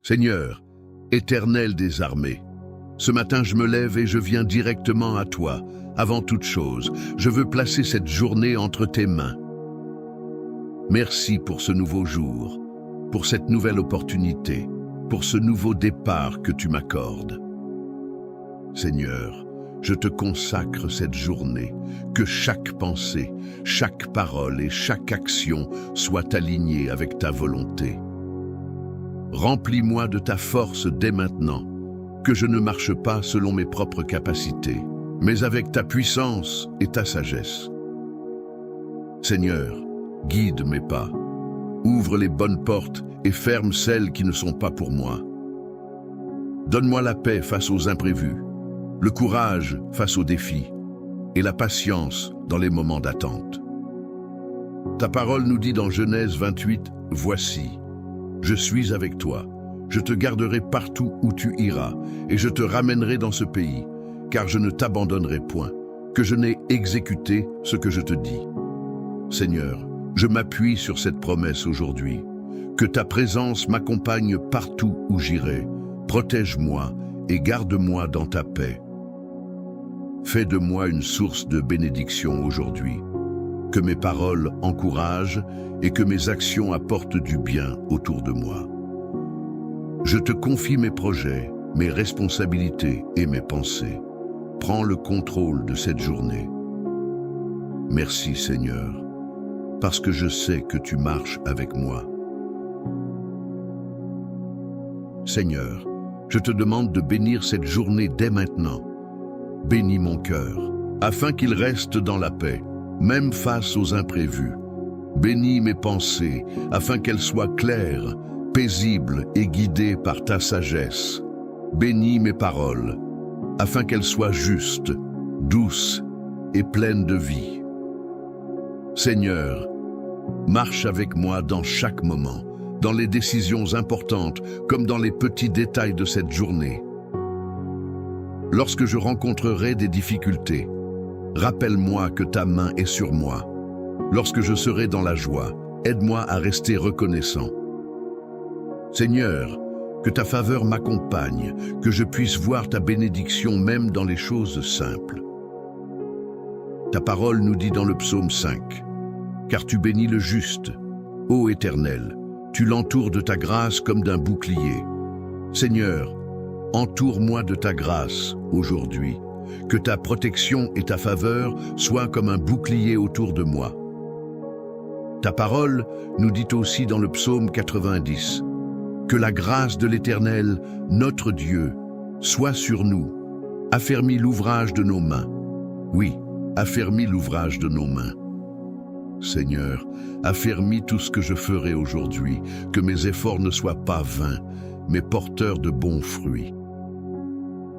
Seigneur, Éternel des armées, ce matin je me lève et je viens directement à toi. Avant toute chose, je veux placer cette journée entre tes mains. Merci pour ce nouveau jour, pour cette nouvelle opportunité, pour ce nouveau départ que tu m'accordes. Seigneur, je te consacre cette journée, que chaque pensée, chaque parole et chaque action soient alignées avec ta volonté. Remplis-moi de ta force dès maintenant, que je ne marche pas selon mes propres capacités, mais avec ta puissance et ta sagesse. Seigneur, guide mes pas, ouvre les bonnes portes et ferme celles qui ne sont pas pour moi. Donne-moi la paix face aux imprévus, le courage face aux défis et la patience dans les moments d'attente. Ta parole nous dit dans Genèse 28, « Voici, je suis avec toi, je te garderai partout où tu iras et je te ramènerai dans ce pays, car je ne t'abandonnerai point, que je n'ai exécuté ce que je te dis. » Seigneur, je m'appuie sur cette promesse aujourd'hui, que ta présence m'accompagne partout où j'irai. Protège-moi et garde-moi dans ta paix. Fais de moi une source de bénédiction aujourd'hui, que mes paroles encouragent et que mes actions apportent du bien autour de moi. Je te confie mes projets, mes responsabilités et mes pensées. Prends le contrôle de cette journée. Merci Seigneur, parce que je sais que tu marches avec moi. Seigneur, je te demande de bénir cette journée dès maintenant. Bénis mon cœur, afin qu'il reste dans la paix, même face aux imprévus. Bénis mes pensées, afin qu'elles soient claires, paisibles et guidées par ta sagesse. Bénis mes paroles, afin qu'elles soient justes, douces et pleines de vie. Seigneur, marche avec moi dans chaque moment, dans les décisions importantes comme dans les petits détails de cette journée. Lorsque je rencontrerai des difficultés, rappelle-moi que ta main est sur moi. Lorsque je serai dans la joie, aide-moi à rester reconnaissant. Seigneur, que ta faveur m'accompagne, que je puisse voir ta bénédiction même dans les choses simples. Ta parole nous dit dans le psaume 5, « Car tu bénis le juste, ô Éternel, tu l'entoures de ta grâce comme d'un bouclier. » Seigneur, entoure-moi de ta grâce aujourd'hui, que ta protection et ta faveur soient comme un bouclier autour de moi. Ta parole nous dit aussi dans le psaume 90, « Que la grâce de l'Éternel, notre Dieu, soit sur nous, affermis l'ouvrage de nos mains. » Oui, affermis l'ouvrage de nos mains. Seigneur, affermis tout ce que je ferai aujourd'hui, que mes efforts ne soient pas vains, mais porteurs de bons fruits.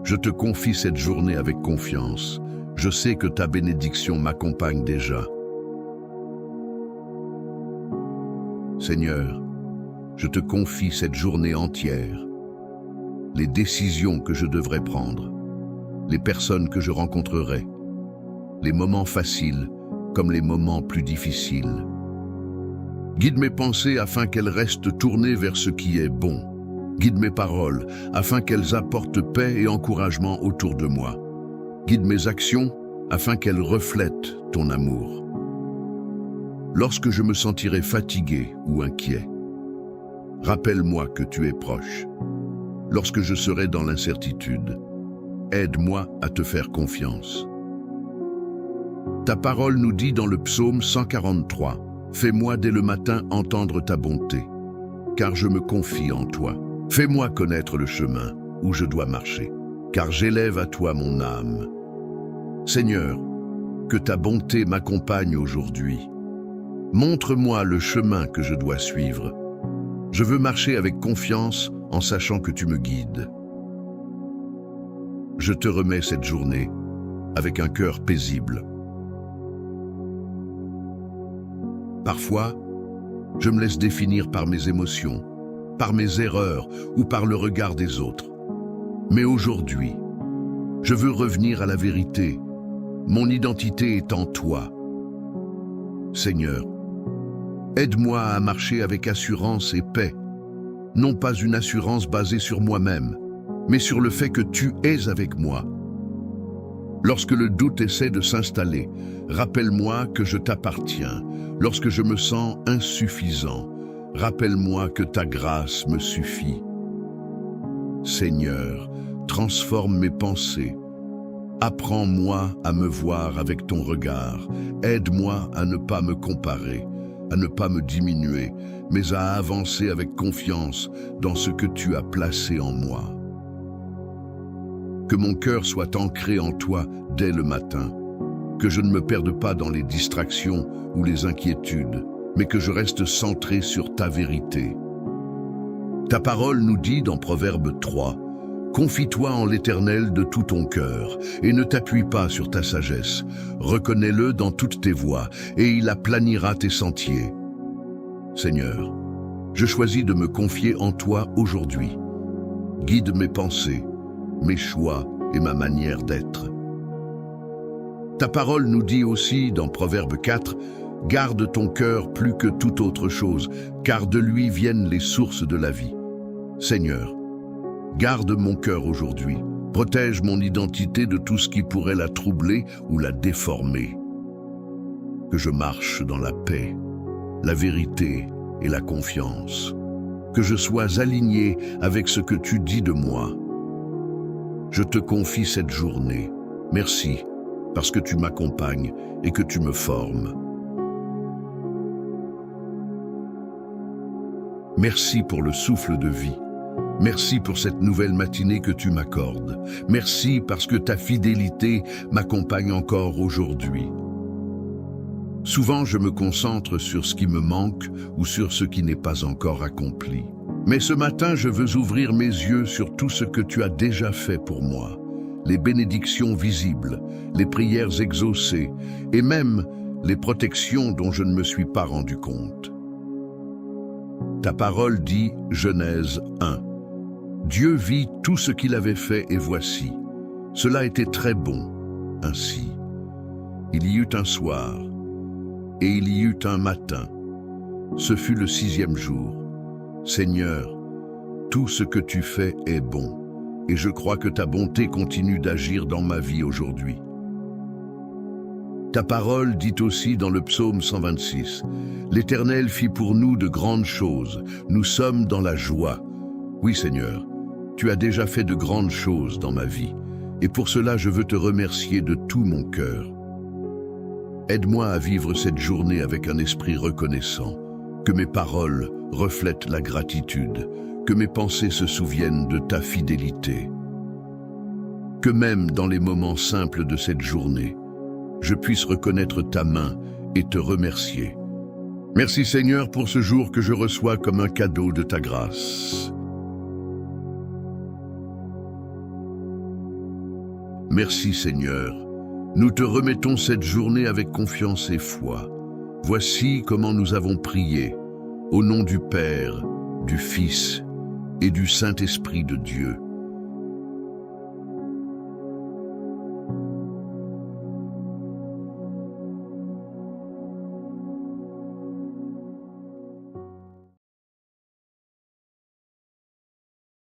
Je te confie cette journée avec confiance. Je sais que ta bénédiction m'accompagne déjà. Seigneur, je te confie cette journée entière, les décisions que je devrais prendre, les personnes que je rencontrerai, les moments faciles comme les moments plus difficiles. Guide mes pensées afin qu'elles restent tournées vers ce qui est bon. Guide mes paroles afin qu'elles apportent paix et encouragement autour de moi. Guide mes actions afin qu'elles reflètent ton amour. Lorsque je me sentirai fatigué ou inquiet, rappelle-moi que tu es proche. Lorsque je serai dans l'incertitude, aide-moi à te faire confiance. Ta parole nous dit dans le psaume 143, « Fais-moi dès le matin entendre ta bonté, car je me confie en toi. Fais-moi connaître le chemin où je dois marcher, car j'élève à toi mon âme. » Seigneur, que ta bonté m'accompagne aujourd'hui. Montre-moi le chemin que je dois suivre. Je veux marcher avec confiance en sachant que tu me guides. Je te remets cette journée avec un cœur paisible. Parfois, je me laisse définir par mes émotions, par mes erreurs ou par le regard des autres. Mais aujourd'hui, je veux revenir à la vérité. Mon identité est en toi. Seigneur, aide-moi à marcher avec assurance et paix, non pas une assurance basée sur moi-même, mais sur le fait que tu es avec moi. Lorsque le doute essaie de s'installer, rappelle-moi que je t'appartiens. Lorsque je me sens insuffisant, rappelle-moi que ta grâce me suffit. Seigneur, transforme mes pensées. Apprends-moi à me voir avec ton regard. Aide-moi à ne pas me comparer, à ne pas me diminuer, mais à avancer avec confiance dans ce que tu as placé en moi. Que mon cœur soit ancré en toi dès le matin, que je ne me perde pas dans les distractions ou les inquiétudes, mais que je reste centré sur ta vérité. Ta parole nous dit dans Proverbe 3, « Confie-toi en l'Éternel de tout ton cœur, et ne t'appuie pas sur ta sagesse. Reconnais-le dans toutes tes voies, et il aplanira tes sentiers. » Seigneur, je choisis de me confier en toi aujourd'hui. Guide mes pensées, mes choix et ma manière d'être. Ta parole nous dit aussi dans Proverbe 4, « Garde ton cœur plus que toute autre chose, car de lui viennent les sources de la vie. » Seigneur, garde mon cœur aujourd'hui. Protège mon identité de tout ce qui pourrait la troubler ou la déformer. Que je marche dans la paix, la vérité et la confiance. Que je sois aligné avec ce que tu dis de moi. Je te confie cette journée. Merci, parce que tu m'accompagnes et que tu me formes. Merci pour le souffle de vie. Merci pour cette nouvelle matinée que tu m'accordes. Merci parce que ta fidélité m'accompagne encore aujourd'hui. Souvent, je me concentre sur ce qui me manque ou sur ce qui n'est pas encore accompli. Mais ce matin, je veux ouvrir mes yeux sur tout ce que tu as déjà fait pour moi. Les bénédictions visibles, les prières exaucées et même les protections dont je ne me suis pas rendu compte. Ta parole dit, Genèse 1. Dieu vit tout ce qu'il avait fait et voici. Cela était très bon, ainsi. Il y eut un soir et il y eut un matin. Ce fut le 6e jour. Seigneur, tout ce que tu fais est bon, et je crois que ta bonté continue d'agir dans ma vie aujourd'hui. Ta parole dit aussi dans le psaume 126, « L'Éternel fit pour nous de grandes choses, nous sommes dans la joie. » Oui Seigneur, tu as déjà fait de grandes choses dans ma vie, et pour cela je veux te remercier de tout mon cœur. Aide-moi à vivre cette journée avec un esprit reconnaissant, que mes paroles reflètent la gratitude, que mes pensées se souviennent de ta fidélité. Que même dans les moments simples de cette journée, je puisse reconnaître ta main et te remercier. Merci Seigneur pour ce jour que je reçois comme un cadeau de ta grâce. Merci Seigneur, nous te remettons cette journée avec confiance et foi. Voici comment nous avons prié, au nom du Père, du Fils et du Saint-Esprit de Dieu.